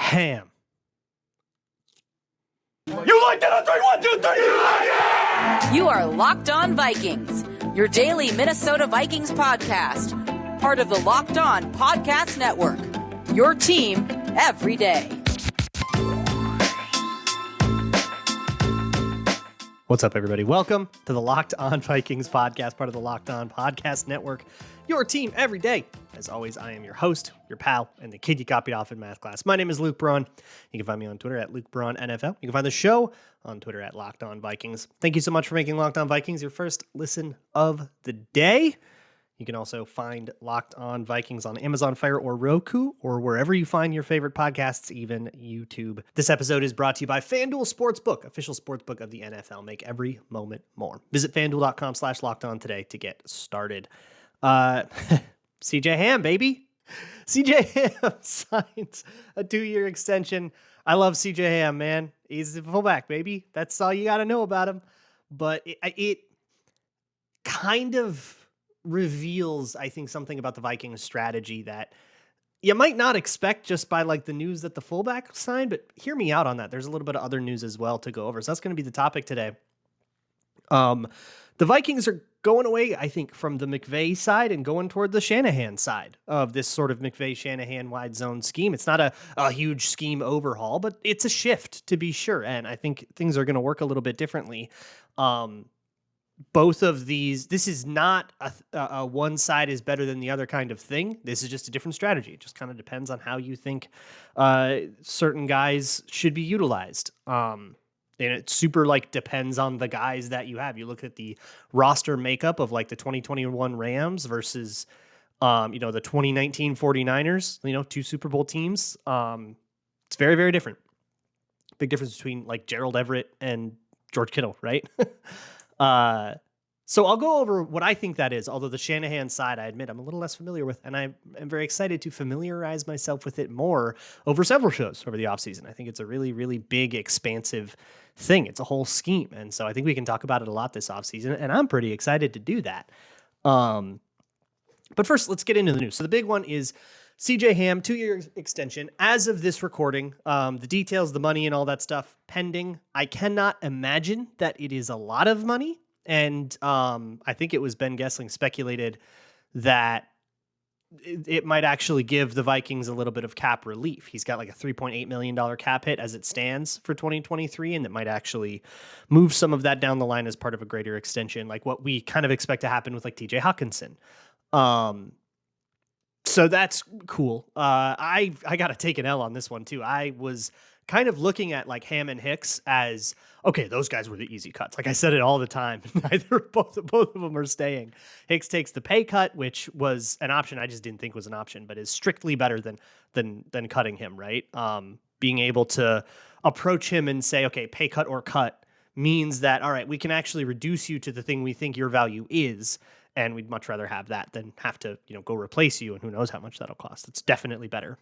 Ham. You like that on 3, 1, 2, 3. You like it! You are Locked On Vikings, your daily Minnesota Vikings podcast. Part of the Locked On Podcast Network, your team every day. What's up, everybody? Welcome to the Locked On Vikings podcast, part of the Locked On Podcast Network, your team every day. As always, I am your host, your pal, and the kid you copied off in math class. My name is Luke Braun. You can find me on Twitter at Luke Braun NFL. You can find the show on Twitter at Locked On Vikings. Thank you so much for making Locked On Vikings your first listen of the day. You can also find Locked On Vikings on Amazon Fire or Roku or wherever you find your favorite podcasts, even YouTube. This episode is brought to you by FanDuel Sportsbook, official sportsbook of the NFL. Make every moment more. Visit FanDuel.com/lockedon today to get started. CJ Ham, baby. CJ Ham signs a 2-year extension. I love CJ Ham, man. He's a fullback, baby. That's all you got to know about him. But it kind of reveals, I think, something about the Vikings strategy that you might not expect just by like the news that the fullback signed, but hear me out on that. There's a little bit of other news as well to go over. So that's going to be the topic today. The Vikings are going away, I think, from the McVay side and going toward the Shanahan side of this sort of McVay-Shanahan wide zone scheme. It's not a huge scheme overhaul, but it's a shift to be sure. And I think things are going to work a little bit differently. Both of these, this is not a one side is better than the other kind of thing. This is just a different strategy. It just kind of depends on how you think certain guys should be utilized. And it super depends on the guys that you have. You look at the roster makeup of like the 2021 Rams versus, the 2019 49ers, 2 Super Bowl teams. It's very, very different. Big difference between like Gerald Everett and George Kittle, right? So I'll go over what I think that is, although the Shanahan side, I admit I'm a little less familiar with, and I am very excited to familiarize myself with it more over several shows over the offseason. I think it's a really, really big, expansive thing. It's a whole scheme, and so I think we can talk about it a lot this offseason, and I'm pretty excited to do that. But first, let's get into the news. So the big one is CJ Ham, 2-year extension. As of this recording, the details, the money and all that stuff pending. I cannot imagine that it is a lot of money. And I think it was Ben Gessling speculated that it might actually give the Vikings a little bit of cap relief. He's got like a $3.8 million cap hit as it stands for 2023, and that might actually move some of that down the line as part of a greater extension, like what we kind of expect to happen with like TJ Hawkinson. So that's cool. I got to take an L on this one too. I was kind of looking at like Ham and Hicks as, okay, those guys were the easy cuts. Like I said it all the time. Both of them are staying. Hicks takes the pay cut, which was an option I just didn't think was an option, but is strictly better than cutting him, right? Being able to approach him and say, okay, pay cut or cut means that, all right, we can actually reduce you to the thing we think your value is. And we'd much rather have that than have to, go replace you. And who knows how much that'll cost. It's definitely better.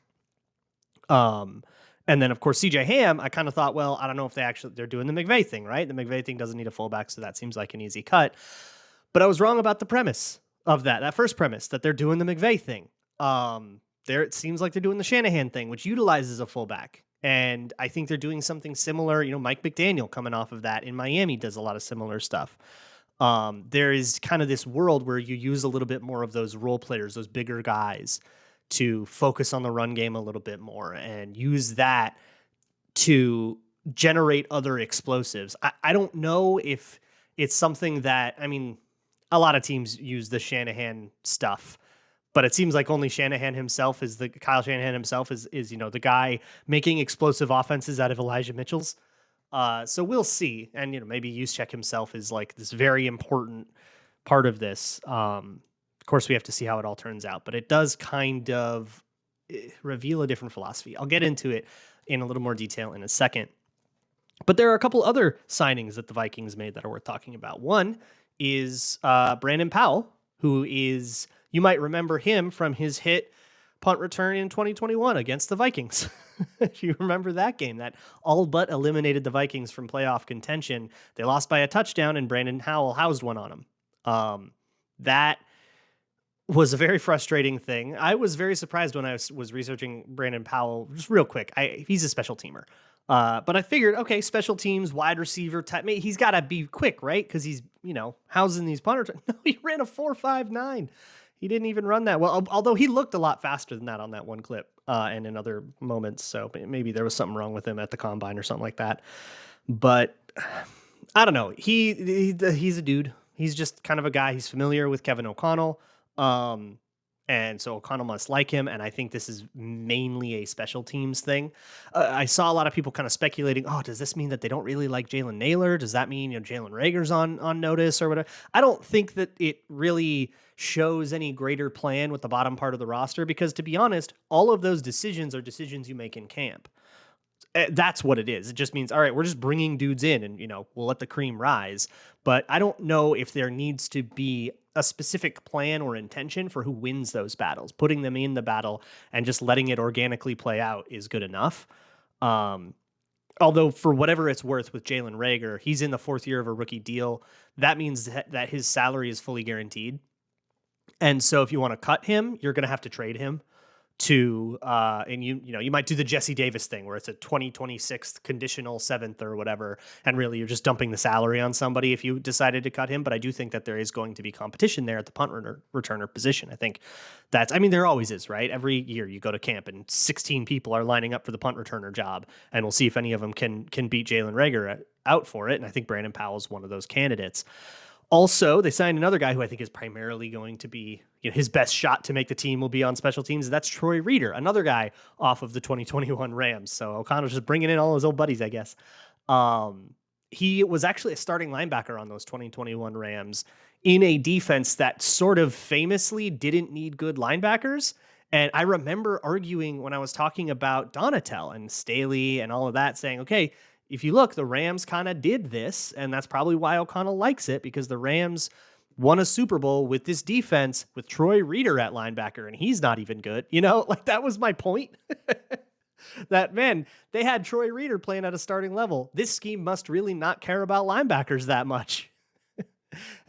And then, of course, CJ Ham, I kind of thought, well, I don't know if they're doing the McVay thing, right? The McVay thing doesn't need a fullback, so that seems like an easy cut. But I was wrong about the premise of that first premise, that they're doing the McVay thing. It seems like they're doing the Shanahan thing, which utilizes a fullback. And I think they're doing something similar. Mike McDaniel coming off of that in Miami does a lot of similar stuff. There is kind of this world where you use a little bit more of those role players, those bigger guys, to focus on the run game a little bit more and use that to generate other explosives. I don't know if it's something that, a lot of teams use the Shanahan stuff, but it seems like only Shanahan himself Kyle Shanahan himself is the guy making explosive offenses out of Elijah Mitchell's. So we'll see. And, maybe Juszczyk himself is like this very important part of this. Of course, we have to see how it all turns out, but it does kind of reveal a different philosophy. I'll get into it in a little more detail in a second. But there are a couple other signings that the Vikings made that are worth talking about. One is Brandon Powell, who is, you might remember him from his hit punt return in 2021 against the Vikings. If you remember that game, that all but eliminated the Vikings from playoff contention. They lost by a touchdown, and Brandon Powell housed one on him. That was a very frustrating thing. I was very surprised when I was researching Brandon Powell. Just real quick, he's a special teamer. But I figured, okay, special teams, wide receiver type. He's got to be quick, right? Because he's, housing these punters. No, he ran a 4.59. He didn't even run that well, although he looked a lot faster than that on that one clip and in other moments. So maybe there was something wrong with him at the combine or something like that. But I don't know. He's a dude. He's just kind of a guy. He's familiar with Kevin O'Connell. And so O'Connell must like him. And I think this is mainly a special teams thing. I saw a lot of people kind of speculating, oh, does this mean that they don't really like Jalen Naylor? Does that mean, Jalen Reagor's on notice or whatever? I don't think that it really shows any greater plan with the bottom part of the roster, because to be honest, all of those decisions are decisions you make in camp. That's what it is. It just means, all right, we're just bringing dudes in and, we'll let the cream rise. But I don't know if there needs to be a specific plan or intention for who wins those battles. Putting them in the battle and just letting it organically play out is good enough. Although for whatever it's worth with Jalen Reagor, he's in the 4th year of a rookie deal. That means that his salary is fully guaranteed. And so if you want to cut him, you're going to have to trade him to and you might do the Jesse Davis thing where it's a 2026 conditional 7th or whatever, and really you're just dumping the salary on somebody if you decided to cut him. But I do think that there is going to be competition there at the punt returner position. I think there always is, right? Every year you go to camp and 16 people are lining up for the punt returner job, and we'll see if any of them can beat Jalen Reagor out for it. And I think Brandon Powell is one of those candidates. Also, they signed another guy who I think is primarily going to be, his best shot to make the team will be on special teams. That's Troy Reeder, another guy off of the 2021 Rams. So O'Connell's just bringing in all his old buddies, I guess. He was actually a starting linebacker on those 2021 Rams in a defense that sort of famously didn't need good linebackers. And I remember arguing when I was talking about Donatel and Staley and all of that, saying, okay, if you look, the Rams kind of did this, and that's probably why O'Connell likes it, because the Rams won a Super Bowl with this defense with Troy Reeder at linebacker, and he's not even good. That was my point. That, man, they had Troy Reeder playing at a starting level. This scheme must really not care about linebackers that much.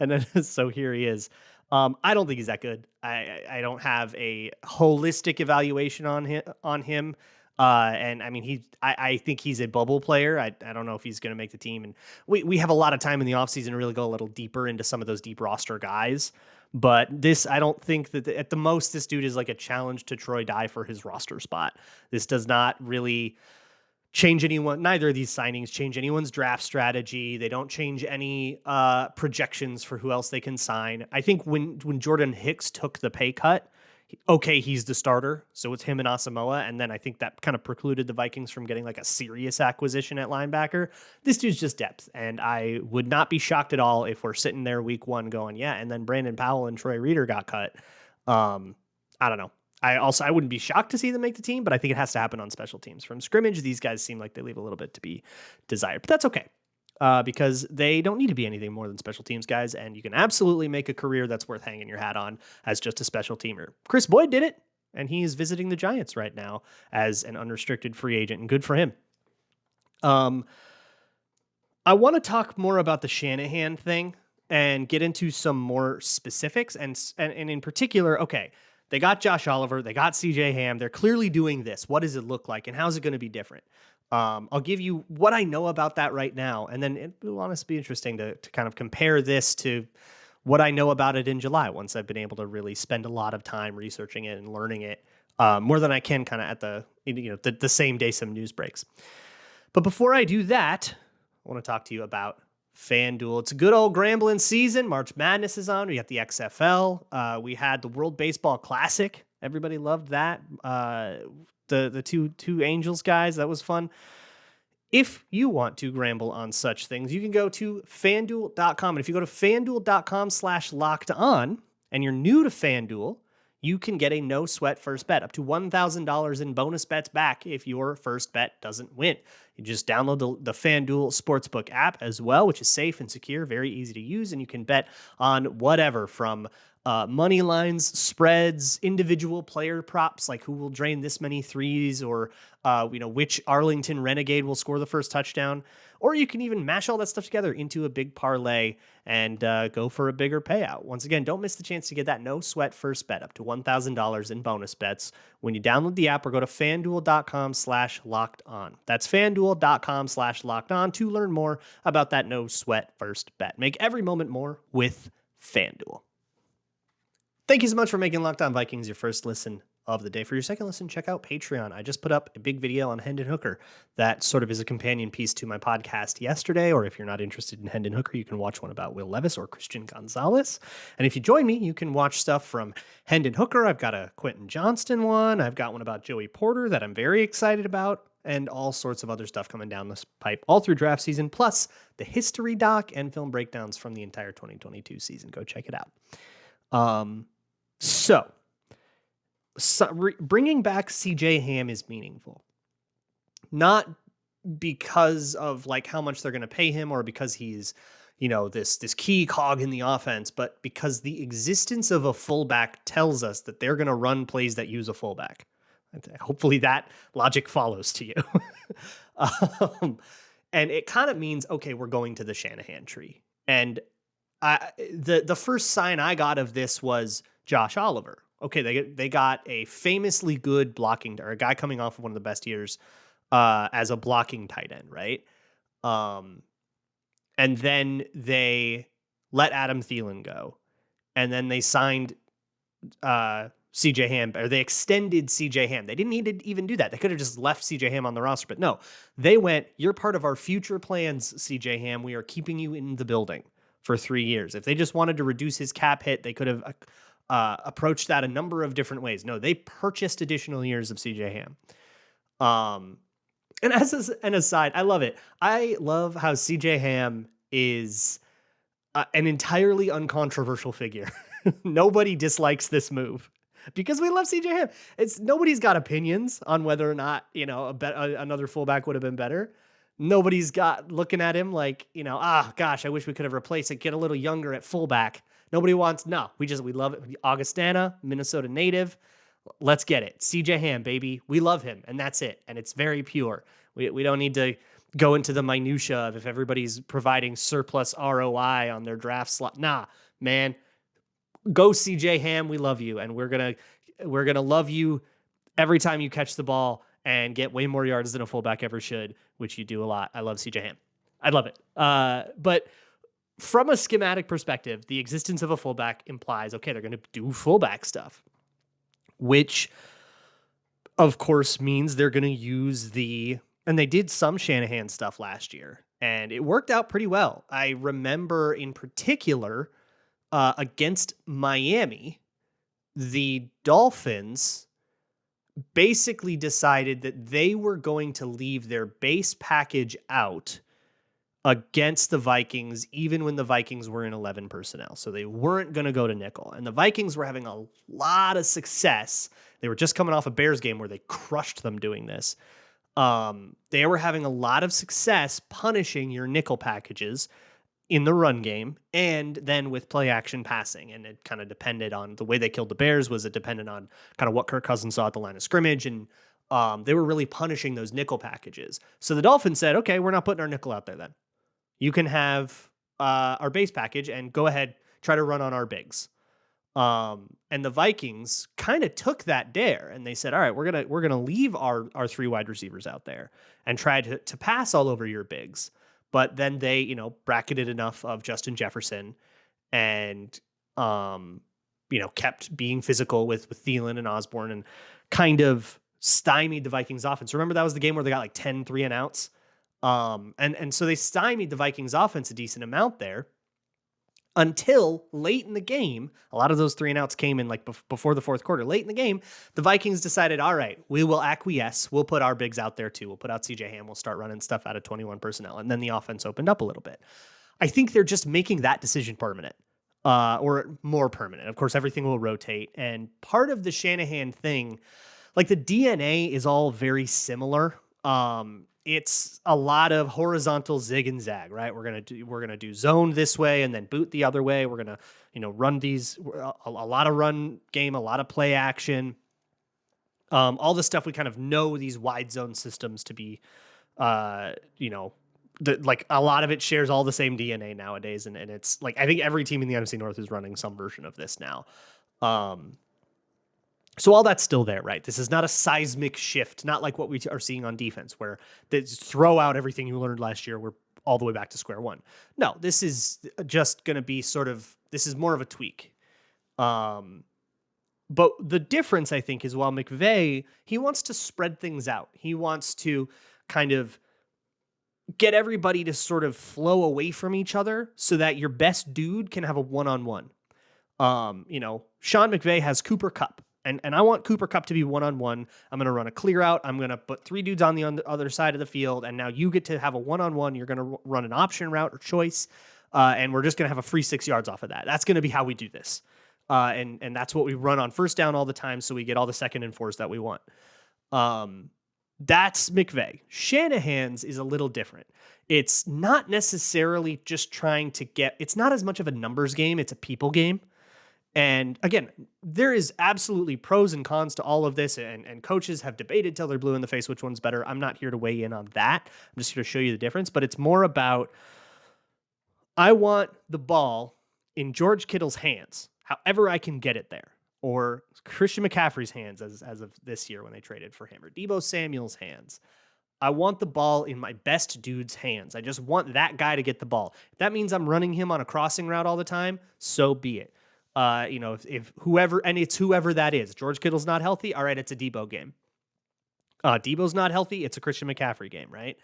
And then, so here he is. I don't think he's that good. I don't have a holistic evaluation on him. And I mean, I think he's a bubble player. I don't know if he's going to make the team. And we have a lot of time in the offseason to really go a little deeper into some of those deep roster guys. But I don't think that at the most, this dude is like a challenge to Troy Dye for his roster spot. This does not really change anyone. Neither of these signings change anyone's draft strategy. They don't change any projections for who else they can sign. I think when Jordan Hicks took the pay cut, okay, he's the starter, so it's him and Asamoah, and then I think that kind of precluded the Vikings from getting like a serious acquisition at linebacker. This dude's just depth, and I would not be shocked at all if we're sitting there week 1 going, yeah, and then Brandon Powell and Troy Reeder got cut. I don't know. I wouldn't be shocked to see them make the team, but I think it has to happen on special teams. From scrimmage, these guys seem like they leave a little bit to be desired, but that's okay. Because they don't need to be anything more than special teams guys, and you can absolutely make a career that's worth hanging your hat on as just a special teamer. Chris Boyd did it, and he is visiting the Giants right now as an unrestricted free agent, and good for him. I want to talk more about the Shanahan thing and get into some more specifics, and in particular, okay, they got Josh Oliver, they got CJ Ham, they're clearly doing this. What does it look like, and how's it going to be different? I'll give you what I know about that right now, and then it will honestly be interesting to kind of compare this to what I know about it in July, once I've been able to really spend a lot of time researching it and learning it more than I can kind of at the same day some news breaks. But before I do that, I want to talk to you about FanDuel. It's a good old Grambling season. March Madness is on. We got the XFL. We had the World Baseball Classic. Everybody loved that. The two Angels guys, that was fun. If you want to gamble on such things, you can go to FanDuel.com. And if you go to FanDuel.com/lockedon and you're new to FanDuel, you can get a no sweat first bet up to $1,000 in bonus bets back if your first bet doesn't win. You just download the FanDuel Sportsbook app as well, which is safe and secure, very easy to use, and you can bet on whatever from money lines, spreads, individual player props, like who will drain this many threes, or which Arlington Renegade will score the first touchdown. Or you can even mash all that stuff together into a big parlay and go for a bigger payout. Once again, don't miss the chance to get that no sweat first bet up to $1,000 in bonus bets when you download the app or go to fanduel.com/locked on. That's fanduel.com/locked on to learn more about that no sweat first bet. Make every moment more with FanDuel. Thank you so much for making Locked On Vikings your first listen of the day. For your second listen, check out Patreon. I just put up a big video on Hendon Hooker that sort of is a companion piece to my podcast yesterday, or if you're not interested in Hendon Hooker, you can watch one about Will Levis or Christian Gonzalez. And if you join me, you can watch stuff from Hendon Hooker. I've got a Quentin Johnston one. I've got one about Joey Porter that I'm very excited about, and all sorts of other stuff coming down this pipe all through draft season, plus the history doc and film breakdowns from the entire 2022 season. Go check it out. So bringing back CJ Ham is meaningful, not because of like how much they're going to pay him or because he's, this key cog in the offense, but because the existence of a fullback tells us that they're going to run plays that use a fullback. Hopefully that logic follows to you. And it kind of means, okay, we're going to the Shanahan tree. And the first sign I got of this was Josh Oliver. Okay, they got a famously good blocking, or a guy coming off of one of the best years as a blocking tight end, right? And then they let Adam Thielen go, and then they signed CJ Ham, or they extended CJ Ham. They didn't need to even do that. They could have just left CJ Ham on the roster, but no, they went, you're part of our future plans, CJ Ham. We are keeping you in the building for 3 years. If they just wanted to reduce his cap hit, they could have approached that a number of different ways. No, they purchased additional years of CJ Ham. And as an aside, I love it. I love how CJ Ham is an entirely uncontroversial figure. Nobody dislikes this move because we love CJ Ham. Nobody's got opinions on whether or not, another fullback would have been better. Nobody's got looking at him like, gosh, I wish we could have replaced it, get a little younger at fullback. Nobody wants, no, we love it. Augustana, Minnesota native. Let's get it. CJ Ham, baby. We love him, and that's it. And it's very pure. We don't need to go into the minutia of if everybody's providing surplus ROI on their draft slot. Nah, man. Go CJ Ham. We love you, and we're gonna love you every time you catch the ball and get way more yards than a fullback ever should, which you do a lot. I love CJ Ham. I love it. But from a schematic perspective, the existence of a fullback implies, okay, they're going to do fullback stuff, which of course means they're going to use and they did some Shanahan stuff last year, and it worked out pretty well. I remember in particular against Miami, the Dolphins basically decided that they were going to leave their base package out against the Vikings, even when the Vikings were in 11 personnel. So they weren't going to go to nickel. And the Vikings were having a lot of success. They were just coming off a Bears game where they crushed them doing this. They were having a lot of success punishing your nickel packages in the run game and then with play action passing. And it kind of depended on the way they killed the Bears. Was it dependent on kind of what Kirk Cousins saw at the line of scrimmage? And they were really punishing those nickel packages. So the Dolphins said, okay, we're not putting our nickel out there then. You can have our base package and go ahead, try to run on our bigs. And the Vikings kind of took that dare and they said, all right, we're gonna leave our 3 wide receivers out there and try to pass all over your bigs. But then they, bracketed enough of Justin Jefferson and, kept being physical with Thielen and Osborne and kind of stymied the Vikings offense. Remember that was the game where they got like 10 3 and outs. And so they stymied the Vikings offense a decent amount there until late in the game. A lot of those 3 and outs came in like before the fourth quarter. Late in the game, the Vikings decided, all right, we will acquiesce. We'll put our bigs out there too. We'll put out CJ Ham. We'll start running stuff out of 21 personnel. And then the offense opened up a little bit. I think they're just making that decision permanent, or more permanent. Of course, everything will rotate. And part of the Shanahan thing, like the DNA is all very similar. it's a lot of horizontal zig and zag, right? We're gonna do zone this way and then boot the other way. We're gonna run these a lot of run game, a lot of play action, all the stuff we kind of know these wide zone systems to be, like a lot of it shares all the same DNA nowadays, and it's like I think every team in the NFC North is running some version of this now. So all that's still there, right? This is not a seismic shift, not like what we are seeing on defense, where they throw out everything you learned last year. We're all the way back to square one. No, this is just going to be this is more of a tweak. But the difference, I think, is while McVay, he wants to spread things out. He wants to kind of get everybody to sort of flow away from each other so that your best dude can have a one-on-one. Sean McVay has Cooper Kupp. And I want Cooper Kupp to be one-on-one. I'm going to run a clear out. I'm going to put 3 dudes on the other side of the field. And now you get to have a one-on-one. You're going to run an option route or choice. And we're just going to have a free 6 yards off of that. That's going to be how we do this. And that's what we run on first down all the time. So we get all the 2nd and 4s that we want. That's McVay. Shanahan's is a little different. It's not necessarily just trying to it's not as much of a numbers game. It's a people game. And again, there is absolutely pros and cons to all of this, and coaches have debated till they're blue in the face which one's better. I'm not here to weigh in on that. I'm just here to show you the difference, but it's more about I want the ball in George Kittle's hands, however I can get it there, or Christian McCaffrey's hands as of this year when they traded for him, or Deebo Samuel's hands. I want the ball in my best dude's hands. I just want that guy to get the ball. If that means I'm running him on a crossing route all the time, so be it. If whoever, and it's whoever that is. George Kittle's not healthy. All right, it's a Deebo game. Debo's not healthy. It's a Christian McCaffrey game, right?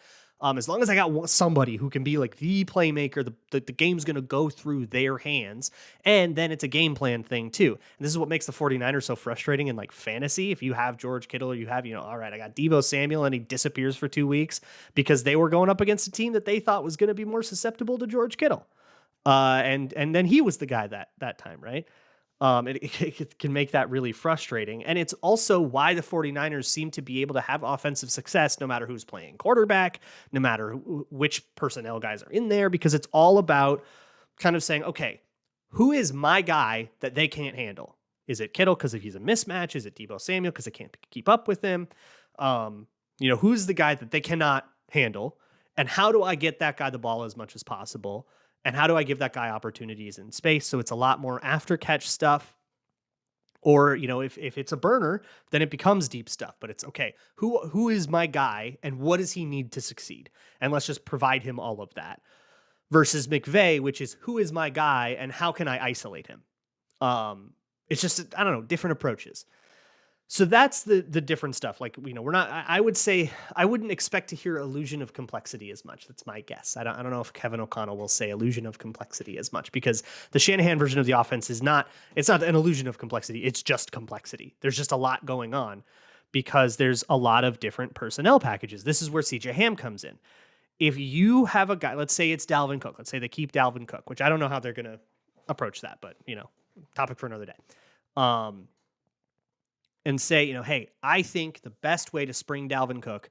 As long as I got somebody who can be like the playmaker, the game's going to go through their hands. And then it's a game plan thing too. And this is what makes the 49ers so frustrating in like fantasy. If you have George Kittle or you have, all right, I got Deebo Samuel and he disappears for 2 weeks because they were going up against a team that they thought was going to be more susceptible to George Kittle. And then he was the guy that time, right? It can make that really frustrating. And it's also why the 49ers seem to be able to have offensive success no matter who's playing quarterback, no matter which personnel guys are in there, because it's all about kind of saying, okay, who is my guy that they can't handle? Is it Kittle because he's a mismatch? Is it Deebo Samuel because they can't keep up with him? Who's the guy that they cannot handle? And how do I get that guy the ball as much as possible? And how do I give that guy opportunities in space? So it's a lot more after catch stuff. Or, if it's a burner, then it becomes deep stuff. But it's okay. Who is my guy and what does he need to succeed? And let's just provide him all of that. Versus McVay, which is who is my guy and how can I isolate him? It's just, I don't know, different approaches. So that's the different stuff. Like, we're not, I would say, I wouldn't expect to hear illusion of complexity as much. That's my guess. I don't know if Kevin O'Connell will say illusion of complexity as much, because the Shanahan version of the offense it's not an illusion of complexity. It's just complexity. There's just a lot going on because there's a lot of different personnel packages. This is where CJ Ham comes in. If you have a guy, let's say it's Dalvin Cook. Let's say they keep Dalvin Cook, which I don't know how they're going to approach that, but topic for another day. And say, hey, I think the best way to spring Dalvin Cook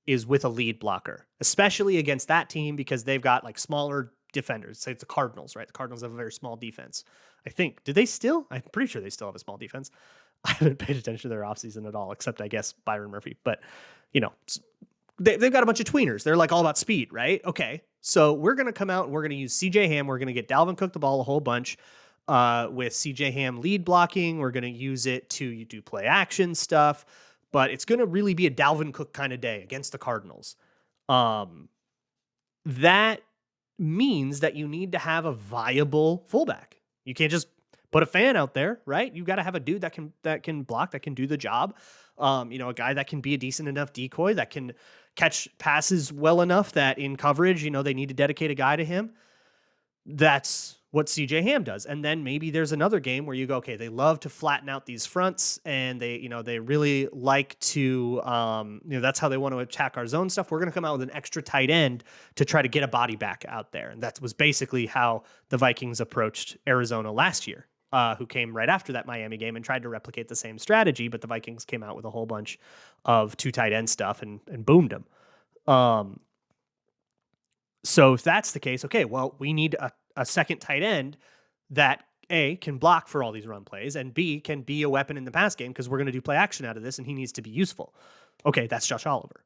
is with a lead blocker, especially against that team because they've got like smaller defenders. Say it's the Cardinals, right? The Cardinals have a very small defense. I think. Did they still? I'm pretty sure they still have a small defense. I haven't paid attention to their offseason at all, except I guess Byron Murphy. But, they've got a bunch of tweeners. They're like all about speed, right? Okay. So we're going to come out and we're going to use CJ Ham. We're going to get Dalvin Cook the ball a whole bunch. With CJ Ham lead blocking, we're going to use it to do play action stuff, but it's going to really be a Dalvin Cook kind of day against the Cardinals. That means that you need to have a viable fullback. You can't just put a fan out there, right? You got to have a dude that can block, that can do the job. A guy that can be a decent enough decoy, that can catch passes well enough that in coverage, they need to dedicate a guy to him. That's what CJ Ham does. And then maybe there's another game where you go, okay, they love to flatten out these fronts and they really like to, that's how they want to attack our zone stuff. We're going to come out with an extra tight end to try to get a body back out there. And that was basically how the Vikings approached Arizona last year, who came right after that Miami game and tried to replicate the same strategy. But the Vikings came out with a whole bunch of 2 tight end stuff and boomed them. So if that's the case, okay, well, we need a second tight end that A, can block for all these run plays, and B, can be a weapon in the pass game because we're going to do play action out of this and he needs to be useful. Okay, that's Josh Oliver.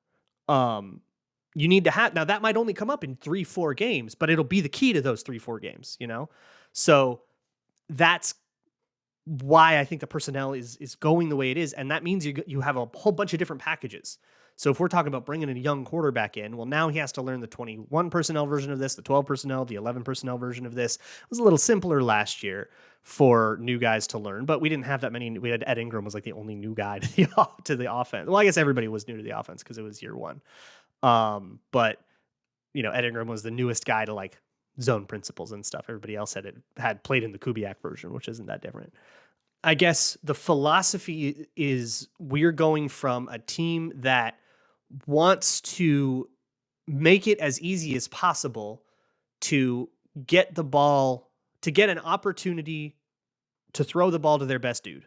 You need to have, now that might only come up in 3-4 games, but it'll be the key to those 3-4 games, So that's why I think the personnel is going the way it is. And that means you have a whole bunch of different packages. So if we're talking about bringing a young quarterback in, well, now he has to learn the 21 personnel version of this, the 12 personnel, the 11 personnel version of this. It was a little simpler last year for new guys to learn, but we didn't have that many. We had Ed Ingram was like the only new guy to the offense. Well, I guess everybody was new to the offense because it was year one. But Ed Ingram was the newest guy to like zone principles and stuff. Everybody else had played in the Kubiak version, which isn't that different. I guess the philosophy is we're going from a team that wants to make it as easy as possible to get an opportunity to throw the ball to their best dude,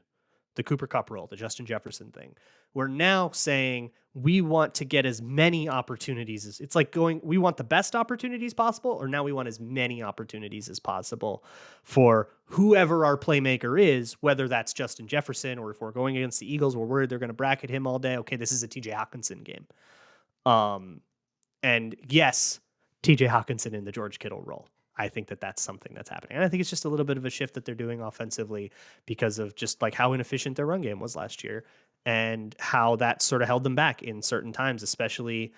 the Cooper Kupp role, the Justin Jefferson thing. We're now saying we want to get as many opportunities as it's like we want the best opportunities possible, or now we want as many opportunities as possible for whoever our playmaker is, whether that's Justin Jefferson, or if we're going against the Eagles, we're worried they're going to bracket him all day. Okay, this is a TJ Hawkinson game. And yes, TJ Hawkinson in the George Kittle role. I think that's something that's happening. And I think it's just a little bit of a shift that they're doing offensively because of just like how inefficient their run game was last year and how that sort of held them back in certain times, especially,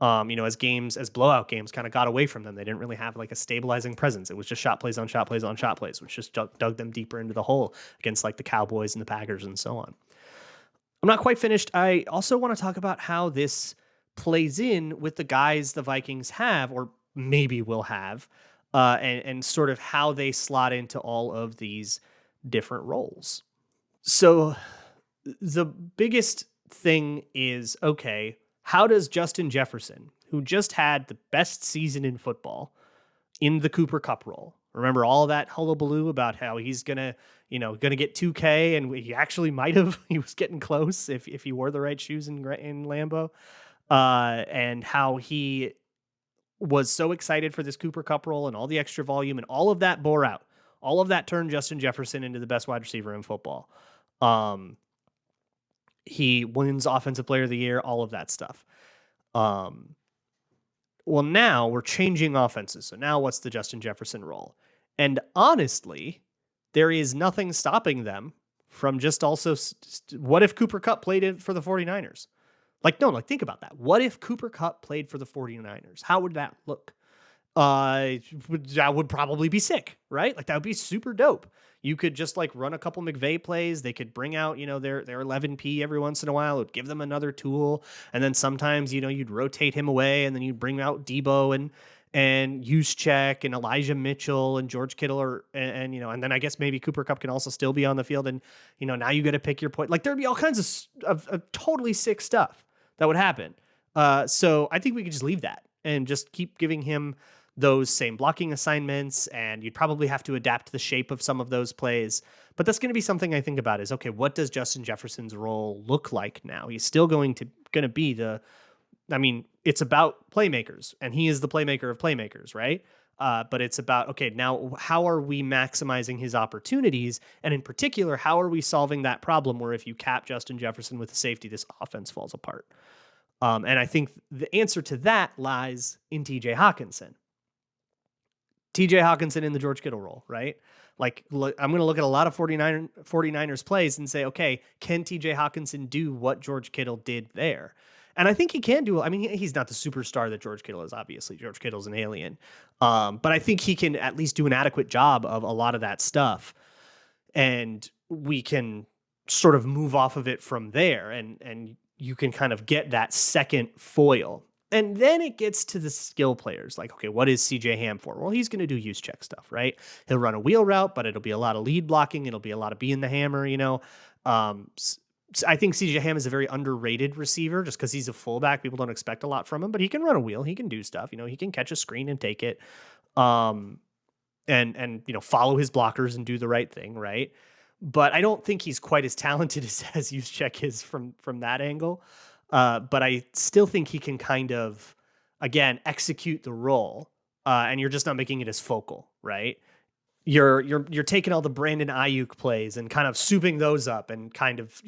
as blowout games kind of got away from them. They didn't really have like a stabilizing presence. It was just shot plays on shot plays on shot plays, which just dug them deeper into the hole against like the Cowboys and the Packers and so on. I'm not quite finished. I also want to talk about how this plays in with the guys the Vikings have, or maybe will have, and sort of how they slot into all of these different roles. So the biggest thing is, okay, how does Justin Jefferson, who just had the best season in football in the Cooper Kupp role, remember all that hullabaloo about how he's gonna get 2K, and he actually might have, he was getting close if he wore the right shoes in Lambeau, and how he was so excited for this Cooper Kupp role and all the extra volume, and all of that bore out. All of that turned Justin Jefferson into the best wide receiver in football. He wins Offensive Player of the Year, all of that stuff. Well, now we're changing offenses. So now what's the Justin Jefferson role? And honestly, there is nothing stopping them from just also, what if Cooper Kupp played it for the 49ers? Think about that. What if Cooper Kupp played for the 49ers? How would that look? That would probably be sick, right? Like that would be super dope. You could just like run a couple McVay plays. They could bring out, their 11P every once in a while. It would give them another tool. And then sometimes, you'd rotate him away, and then you'd bring out Debo and Juszczyk and Elijah Mitchell and George Kittle, and then I guess maybe Cooper Kupp can also still be on the field. And, now you got to pick your point. Like there'd be all kinds of totally sick stuff that would happen. So I think we could just leave that and just keep giving him those same blocking assignments, and you'd probably have to adapt the shape of some of those plays. But that's going to be something I think about is, okay, what does Justin Jefferson's role look like now? He's still going to be it's about playmakers, and he is the playmaker of playmakers, right? But it's about, okay, now how are we maximizing his opportunities? And in particular, how are we solving that problem where if you cap Justin Jefferson with a safety, this offense falls apart? And I think the answer to that lies in TJ Hawkinson. TJ Hawkinson in the George Kittle role, right? Like, look, I'm going to look at a lot of 49ers plays and say, okay, can TJ Hawkinson do what George Kittle did there? And I think he can do. I mean, he's not the superstar that George Kittle is. Obviously, George Kittle's an alien. But I think he can at least do an adequate job of a lot of that stuff. And we can sort of move off of it from there. And you can kind of get that second foil. And then it gets to the skill players. Like, okay, what is CJ Ham for? Well, he's going to do Juszczyk stuff, right? He'll run a wheel route, but it'll be a lot of lead blocking. It'll be a lot of being the hammer, I think CJ Ham is a very underrated receiver just because he's a fullback. People don't expect a lot from him, but he can run a wheel. He can do stuff. He can catch a screen and take it, and follow his blockers and do the right thing, right? But I don't think he's quite as talented as Juszczyk is from that angle. But I still think he can kind of again, execute the role, and you're just not making it as focal, right? You're taking all the Brandon Ayuk plays and kind of souping those up and kind of,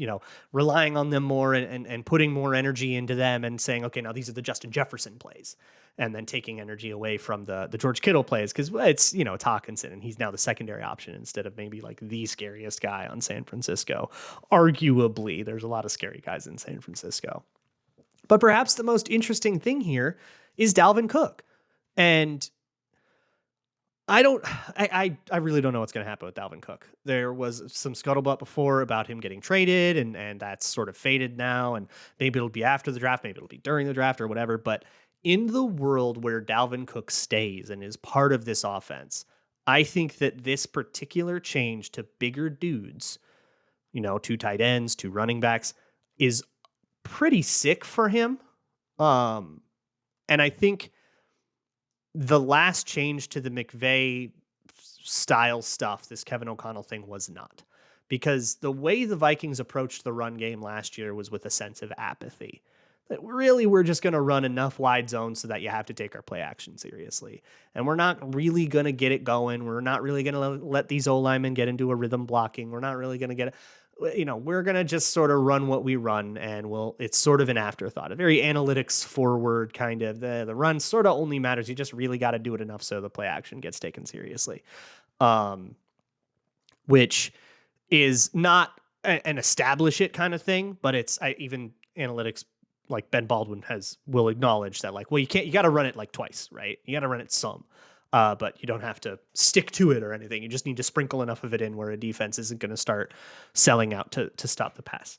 relying on them more and putting more energy into them and saying, okay, now these are the Justin Jefferson plays, and then taking energy away from the George Kittle plays because it's, it's Hawkinson and he's now the secondary option instead of maybe like the scariest guy on San Francisco. Arguably, there's a lot of scary guys in San Francisco. But perhaps the most interesting thing here is Dalvin Cook. And I really don't know what's going to happen with Dalvin Cook. There was some scuttlebutt before about him getting traded, and that's sort of faded now. And maybe it'll be after the draft, maybe it'll be during the draft or whatever. But in the world where Dalvin Cook stays and is part of this offense, I think that this particular change to bigger dudes, 2 tight ends, 2 running backs, is pretty sick for him. And I think the last change to the McVay style stuff, this Kevin O'Connell thing, was not. Because the way the Vikings approached the run game last year was with a sense of apathy. That really we're just going to run enough wide zones so that you have to take our play action seriously. And we're not really going to get it going. We're not really going to let these O-linemen get into a rhythm blocking. We're not really going to get it. We're going to just sort of run what we run, and it's sort of an afterthought, a very analytics forward kind of. The run sort of only matters. You just really got to do it enough so the play action gets taken seriously, which is not an establish it kind of thing, but even analytics like Ben Baldwin will acknowledge that, like, well, you got to run it like twice, right? You got to run it some. But you don't have to stick to it or anything. You just need to sprinkle enough of it in where a defense isn't going to start selling out to stop the pass,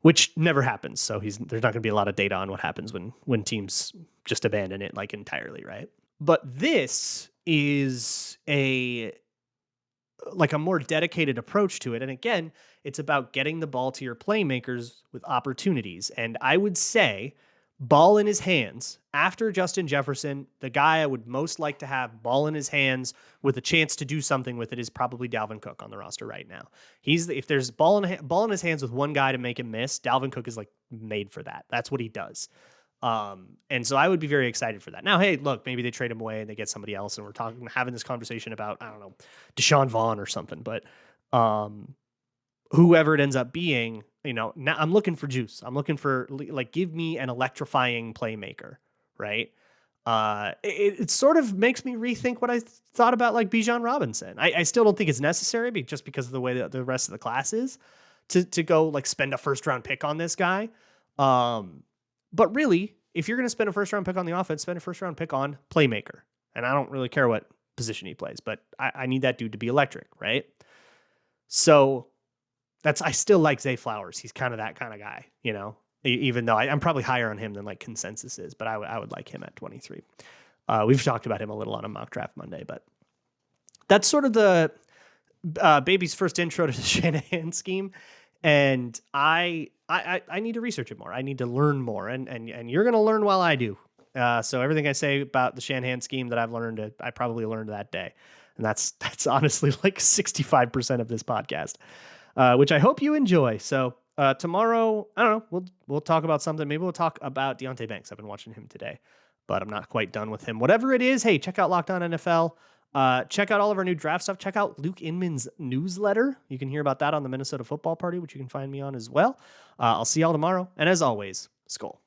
which never happens. So there's not going to be a lot of data on what happens when teams just abandon it like entirely, right? But this is a more dedicated approach to it. And again, it's about getting the ball to your playmakers with opportunities. And I would say ball in his hands after Justin Jefferson, the guy I would most like to have ball in his hands with a chance to do something with it is probably Dalvin Cook on the roster right now. If there's ball in his hands with one guy to make him miss, Dalvin Cook is like made for that. That's what he does. And so I would be very excited for that. Now, hey, look, maybe they trade him away and they get somebody else, and we're having this conversation about, I don't know, Deshaun Vaughn or something. But whoever it ends up being, now I'm looking for juice. I'm looking for, like, give me an electrifying playmaker, right? It sort of makes me rethink what I thought about, like, Bijan Robinson. I still don't think it's necessary, just because of the way that the rest of the class is, to go, like, spend a first-round pick on this guy. But really, if you're going to spend a first-round pick on the offense, spend a first-round pick on playmaker. And I don't really care what position he plays, but I need that dude to be electric, right? So I still like Zay Flowers. He's kind of that kind of guy, even though I'm probably higher on him than like consensus is, but I would like him at 23. We've talked about him a little on a mock draft Monday, but that's sort of the baby's first intro to the Shanahan scheme. And I need to research it more. I need to learn more, and you're going to learn while I do. So everything I say about the Shanahan scheme that I've learned, I probably learned that day. And that's honestly like 65% of this podcast. Which I hope you enjoy. So tomorrow, I don't know, we'll talk about something. Maybe we'll talk about Deonte Banks. I've been watching him today, but I'm not quite done with him. Whatever it is, hey, check out Locked On NFL. Check out all of our new draft stuff. Check out Luke Inman's newsletter. You can hear about that on the Minnesota Football Party, which you can find me on as well. I'll see y'all tomorrow. And as always, Skol.